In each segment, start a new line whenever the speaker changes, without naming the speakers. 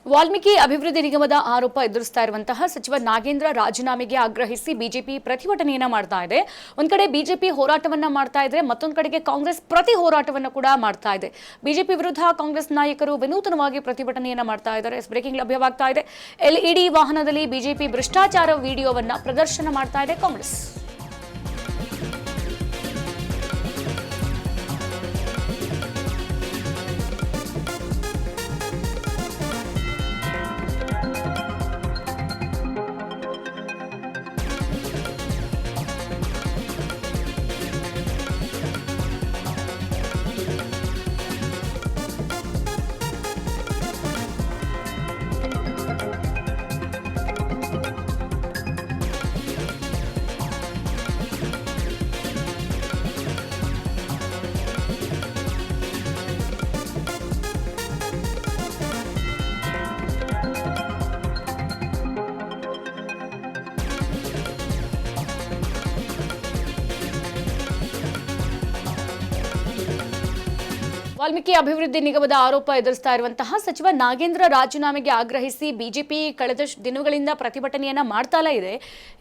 ವಾಲ್ಮೀಕಿ ಅಭಿವೃದ್ಧಿ ನಿಗಮದ ಆರೋಪ ಎದುರಿಸ್ತಾ ಇರುವಂತಹ ಸಚಿವ ನಾಗೇಂದ್ರ ರಾಜೀನಾಮೆಗೆ ಆಗ್ರಹಿಸಿ ಬಿಜೆಪಿ ಪ್ರತಿಭಟನೆಯನ್ನ ಮಾಡ್ತಾ ಇದೆ. ಒಂದ್ ಕಡೆ ಬಿಜೆಪಿ ಹೋರಾಟವನ್ನ ಮಾಡ್ತಾ ಇದ್ರೆ, ಮತ್ತೊಂದು ಕಡೆಗೆ ಕಾಂಗ್ರೆಸ್ ಪ್ರತಿ ಹೋರಾಟವನ್ನ ಕೂಡ ಮಾಡ್ತಾ ಇದೆ. ಬಿಜೆಪಿ ವಿರುದ್ಧ ಕಾಂಗ್ರೆಸ್ ನಾಯಕರು ವಿನೂತನವಾಗಿ ಪ್ರತಿಭಟನೆಯನ್ನ ಮಾಡ್ತಾ ಇದ್ದಾರೆ. ಬ್ರೇಕಿಂಗ್ ಲಭ್ಯವಾಗ್ತಾ ಇದೆ. ಎಲ್ಇಡಿ ವಾಹನದಲ್ಲಿ ಬಿಜೆಪಿ ಭ್ರಷ್ಟಾಚಾರ ವಿಡಿಯೋವನ್ನ ಪ್ರದರ್ಶನ ಮಾಡ್ತಾ ಇದೆ ಕಾಂಗ್ರೆಸ್. ವಾಲ್ಮೀಕಿ ಅಭಿವೃದ್ಧಿ ನಿಗಮದ ಆರೋಪ ಎದುರಿಸ್ತಾ ಇರುವಂತಹ ಸಚಿವ ನಾಗೇಂದ್ರ ರಾಜೀನಾಮೆಗೆ ಆಗ್ರಹಿಸಿ ಬಿಜೆಪಿ ಕಳೆದ ದಿನಗಳಿಂದ ಪ್ರತಿಭಟನೆಯನ್ನ ಮಾಡ್ತಾಲೇ ಇದೆ.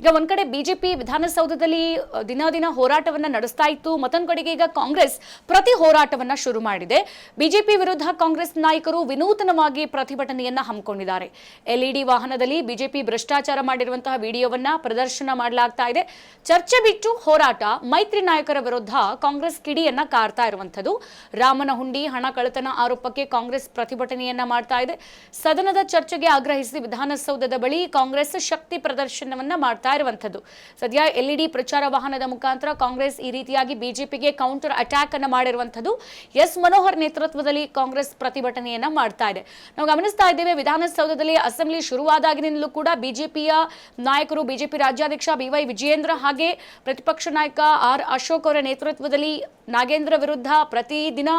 ಈಗ ಒಂದ್ ಕಡೆ ಬಿಜೆಪಿ ವಿಧಾನಸೌಧದಲ್ಲಿ ದಿನ ಹೋರಾಟವನ್ನ ನಡೆಸ್ತಾ ಇತ್ತು, ಮತ್ತೊಂದು ಕಡೆಗೆ ಈಗ ಕಾಂಗ್ರೆಸ್ ಪ್ರತಿ ಹೋರಾಟವನ್ನ ಶುರು ಮಾಡಿದೆ. ಬಿಜೆಪಿ ವಿರುದ್ಧ ಕಾಂಗ್ರೆಸ್ ನಾಯಕರು ವಿನೂತನವಾಗಿ ಪ್ರತಿಭಟನೆಯನ್ನ ಹಮ್ಮಿಕೊಂಡಿದ್ದಾರೆ. ಎಲ್ಇಡಿ ವಾಹನದಲ್ಲಿ ಬಿಜೆಪಿ ಭ್ರಷ್ಟಾಚಾರ ಮಾಡಿರುವಂತಹ ವಿಡಿಯೋವನ್ನ ಪ್ರದರ್ಶನ ಮಾಡಲಾಗ್ತಾ ಇದೆ. ಚರ್ಚೆ ಬಿಟ್ಟು ಹೋರಾಟ, ಮೈತ್ರಿ ನಾಯಕರ ವಿರುದ್ಧ ಕಾಂಗ್ರೆಸ್ ಕಿಡಿಯನ್ನ ಕಾರ್ತಾ ಇರುವಂತದ್ದು. ರಾಮನಹುಂಡಿ ಹಣ ಕಳ್ಳತನ ಆರೋಪಕ್ಕೆ ಕಾಂಗ್ರೆಸ್ ಪ್ರತಿಭಟನೆಯನ್ನ ಮಾಡ್ತಾ ಇದೆ. ಸದನದ ಚರ್ಚೆಗೆ ಆಗ್ರಹಿಸಿ ವಿಧಾನಸೌಧದ ಬಳಿ ಕಾಂಗ್ರೆಸ್ ಶಕ್ತಿ ಪ್ರದರ್ಶನವನ್ನ ಮಾಡ್ತಾ ಇರುವಂತದ್ದು. ಸದ್ಯ ಎಲ್ಇಡಿ ಪ್ರಚಾರ ವಾಹನದ ಮುಖಾಂತರ ಕಾಂಗ್ರೆಸ್ ಈ ರೀತಿಯಾಗಿ ಬಿಜೆಪಿಗೆ ಕೌಂಟರ್ ಅಟ್ಯಾಕ್ ಅನ್ನ ಮಾಡಿರುವಂತದ್ದು. ಎಸ್ ಮನೋಹರ್ ನೇತೃತ್ವದಲ್ಲಿ ಕಾಂಗ್ರೆಸ್ ಪ್ರತಿಭಟನೆಯನ್ನ ಮಾಡ್ತಾ ಇದೆ. ನಾವು ಗಮನಿಸ್ತಾ ಇದ್ದೇವೆ, ವಿಧಾನಸೌಧದಲ್ಲಿ ಅಸೆಂಬ್ಲಿ ಶುರುವಾದಾಗಿನಿಂದಲೂ ಕೂಡ ಬಿಜೆಪಿಯ ನಾಯಕರು, ಬಿಜೆಪಿ ರಾಜ್ಯಾಧ್ಯಕ್ಷ ಬಿವೈ ವಿಜಯೇಂದ್ರ ಹಾಗೆ ಪ್ರತಿಪಕ್ಷ ನಾಯಕ ಆರ್ ಅಶೋಕ್ ಅವರ ನೇತೃತ್ವದಲ್ಲಿ ನಾಗೇಂದ್ರ ವಿರುದ್ಧ ಪ್ರತಿದಿನ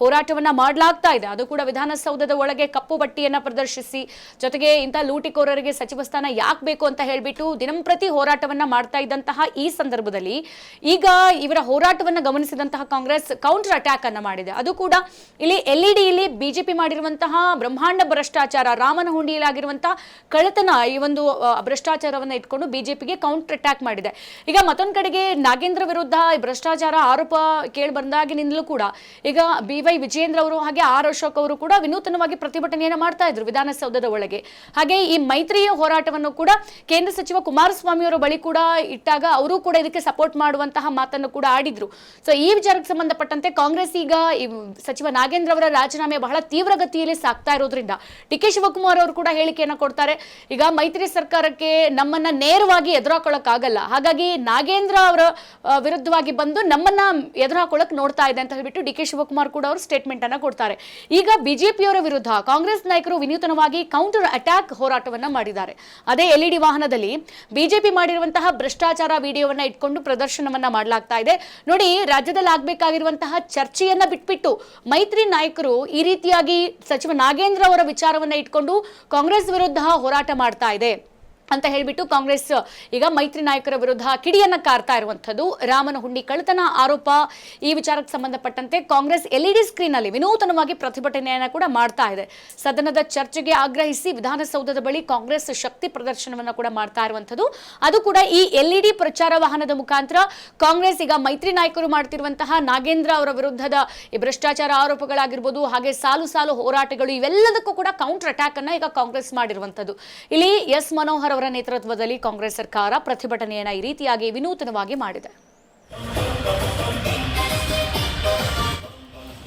ಹೋರಾಟವನ್ನ ಮಾಡಲಾಗ್ತಾ ಇದೆ. ಅದು ಕೂಡ ವಿಧಾನಸೌಧದ ಒಳಗೆ ಕಪ್ಪು ಬಟ್ಟಿಯನ್ನ ಪ್ರದರ್ಶಿಸಿ, ಜೊತೆಗೆ ಇಂಥ ಲೂಟಿಕೋರರಿಗೆ ಸಚಿವ ಸ್ಥಾನ ಯಾಕೆ ಬೇಕು ಅಂತ ಹೇಳ್ಬಿಟ್ಟು ದಿನಂಪ್ರತಿ ಹೋರಾಟವನ್ನ ಮಾಡ್ತಾ ಇದ್ದಂತಹ ಈ ಸಂದರ್ಭದಲ್ಲಿ ಈಗ ಇವರ ಹೋರಾಟವನ್ನ ಗಮನಿಸಿದಂತಹ ಕಾಂಗ್ರೆಸ್ ಕೌಂಟರ್ ಅಟ್ಯಾಕ್ ಅನ್ನ ಮಾಡಿದೆ. ಅದು ಕೂಡ ಇಲ್ಲಿ ಎಲ್ಇಡಿಯಲ್ಲಿ ಬಿಜೆಪಿ ಮಾಡಿರುವಂತಹ ಬ್ರಹ್ಮಾಂಡ ಭ್ರಷ್ಟಾಚಾರ, ರಾಮನಹುಂಡಿಯಲ್ಲಿ ಆಗಿರುವಂತಹ ಕಳ್ಳತನ, ಈ ಒಂದು ಭ್ರಷ್ಟಾಚಾರವನ್ನ ಇಟ್ಕೊಂಡು ಬಿಜೆಪಿಗೆ ಕೌಂಟರ್ ಅಟ್ಯಾಕ್ ಮಾಡಿದೆ. ಈಗ ಮತ್ತೊಂದು ಕಡೆಗೆ ನಾಗೇಂದ್ರ ವಿರುದ್ಧ ಭ್ರಷ್ಟಾಚಾರ ಆರೋಪ ಕೇಳಿ ಬಂದಾಗಿನಿಂದಲೂ ಕೂಡ ಈಗ ಬಿವೈ ವಿಜಯೇಂದ್ರ ಅವರು ಹಾಗೆ ಆರ್ ಅಶೋಕ್ ಅವರು ಕೂಡ ವಿನೂತನವಾಗಿ ಪ್ರತಿಭಟನೆಯನ್ನು ಮಾಡ್ತಾ ಇದ್ರು ವಿಧಾನಸೌಧದ ಒಳಗೆ. ಹಾಗೆ ಈ ಮೈತ್ರಿಯ ಹೋರಾಟವನ್ನು ಕೂಡ ಕೇಂದ್ರ ಸಚಿವ ಕುಮಾರಸ್ವಾಮಿ ಅವರ ಬಳಿ ಕೂಡ ಇಟ್ಟಾಗ ಅವರು ಕೂಡ ಇದಕ್ಕೆ ಸಪೋರ್ಟ್ ಮಾಡುವಂತಹ ಮಾತನ್ನು ಕೂಡ ಆಡಿದ್ರು. ಸೊ ಈ ವಿಚಾರಕ್ಕೆ ಸಂಬಂಧಪಟ್ಟಂತೆ ಕಾಂಗ್ರೆಸ್ ಈಗ ಸಚಿವ ನಾಗೇಂದ್ರ ಅವರ ರಾಜೀನಾಮೆ ಬಹಳ ತೀವ್ರಗತಿಯಲ್ಲಿ ಸಾಗ್ತಾ ಇರೋದ್ರಿಂದ ಡಿ.ಕೆ. ಶಿವಕುಮಾರ್ ಅವರು ಕೂಡ ಹೇಳಿಕೆಯನ್ನು ಕೊಡ್ತಾರೆ. ಈಗ ಮೈತ್ರಿ ಸರ್ಕಾರಕ್ಕೆ ನಮ್ಮನ್ನ ನೇರವಾಗಿ ಎದುರಾಕೊಳ್ಳಕ್ಕಾಗಲ್ಲ, ಹಾಗಾಗಿ ನಾಗೇಂದ್ರ ಅವರ ವಿರುದ್ಧವಾಗಿ ಬಂದು ನಮ್ಮನ್ನ ಎದುರಾಕೊಳ್ಳಕ್ ನೋಡ್ತಾ ಇದೆ ಅಂತ ಹೇಳ್ಬಿಟ್ಟು ಡಿ.ಕೆ. ಶಿವಕುಮಾರ್ ಕೂಡ ಅವರು ಸ್ಟೇಟ್ಮೆಂಟ್ ಅನ್ನ ಕೊಡ್ತಾರೆ. ಈಗ ಬಿಜೆಪಿಯವರ ವಿರುದ್ಧ ಕಾಂಗ್ರೆಸ್ ನಾಯಕರು ವಿನೂತನವಾಗಿ ಕೌಂಟರ್ ಅಟ್ಯಾಕ್ ಹೋರಾಟವನ್ನ ಮಾಡಿದ್ದಾರೆ. ಅದೇ ಎಲ್ಇಡಿ ವಾಹನದಲ್ಲಿ ಬಿಜೆಪಿ ಮಾಡಿರುವಂತಹ ಭ್ರಷ್ಟಾಚಾರ ವಿಡಿಯೋವನ್ನ ಇಟ್ಕೊಂಡು ಪ್ರದರ್ಶನವನ್ನ ಮಾಡಲಾಗ್ತಾ ಇದೆ. ನೋಡಿ, ರಾಜ್ಯದಲ್ಲಿ ಆಗ್ಬೇಕಾಗಿರುವಂತಹ ಚರ್ಚೆಯನ್ನ ಬಿಟ್ಬಿಟ್ಟು ಮೈತ್ರಿ ನಾಯಕರು ಈ ರೀತಿಯಾಗಿ ಸಚಿವ ನಾಗೇಂದ್ರ ಅವರ ವಿಚಾರವನ್ನ ಇಟ್ಕೊಂಡು ಕಾಂಗ್ರೆಸ್ ವಿರುದ್ಧ ಹೋರಾಟ ಮಾಡ್ತಾ ಇದೆ ಅಂತ ಹೇಳ್ಬಿಟ್ಟು ಕಾಂಗ್ರೆಸ್ ಈಗ ಮೈತ್ರಿ ನಾಯಕರ ವಿರುದ್ಧ ಕಿಡಿಯನ್ನ ಕಾರ್ತಾ ಇರುವಂತದ್ದು. ರಾಮನಹುಂಡಿ ಕಳ್ಳತನ ಆರೋಪ, ಈ ವಿಚಾರಕ್ಕೆ ಸಂಬಂಧಪಟ್ಟಂತೆ ಕಾಂಗ್ರೆಸ್ ಎಲ್ಇಡಿ ಸ್ಕ್ರೀನ್ ಅಲ್ಲಿ ವಿನೂತನವಾಗಿ ಪ್ರತಿಭಟನೆಯನ್ನ ಕೂಡ ಮಾಡ್ತಾ ಇದೆ. ಸದನದ ಚರ್ಚೆಗೆ ಆಗ್ರಹಿಸಿ ವಿಧಾನಸೌಧದ ಬಳಿ ಕಾಂಗ್ರೆಸ್ ಶಕ್ತಿ ಪ್ರದರ್ಶನವನ್ನ ಕೂಡ ಮಾಡ್ತಾ ಇರುವಂತದ್ದು. ಅದು ಕೂಡ ಈ ಎಲ್ಇಡಿ ಪ್ರಚಾರ ವಾಹನದ ಮುಖಾಂತರ ಕಾಂಗ್ರೆಸ್ ಈಗ ಮೈತ್ರಿ ನಾಯಕರು ಮಾಡ್ತಿರುವಂತಹ ನಾಗೇಂದ್ರ ಅವರ ವಿರುದ್ಧದ ಈ ಭ್ರಷ್ಟಾಚಾರ ಆರೋಪಗಳಾಗಿರ್ಬೋದು, ಹಾಗೆ ಸಾಲು ಹೋರಾಟಗಳು, ಇವೆಲ್ಲದಕ್ಕೂ ಕೂಡ ಕೌಂಟರ್ ಅಟ್ಯಾಕ್ ಅನ್ನ ಈಗ ಕಾಂಗ್ರೆಸ್ ಮಾಡಿರುವಂತದ್ದು. ಇಲ್ಲಿ ಎಸ್ ಮನೋಹರ್ ಅವರ ನೇತೃತ್ವದಲ್ಲಿ ಕಾಂಗ್ರೆಸ್ ಸರ್ಕಾರ ಪ್ರತಿಭಟನೆಯನ್ನ ಈ ರೀತಿಯಾಗಿ ವಿನೂತನವಾಗಿ ಮಾಡಿದೆ.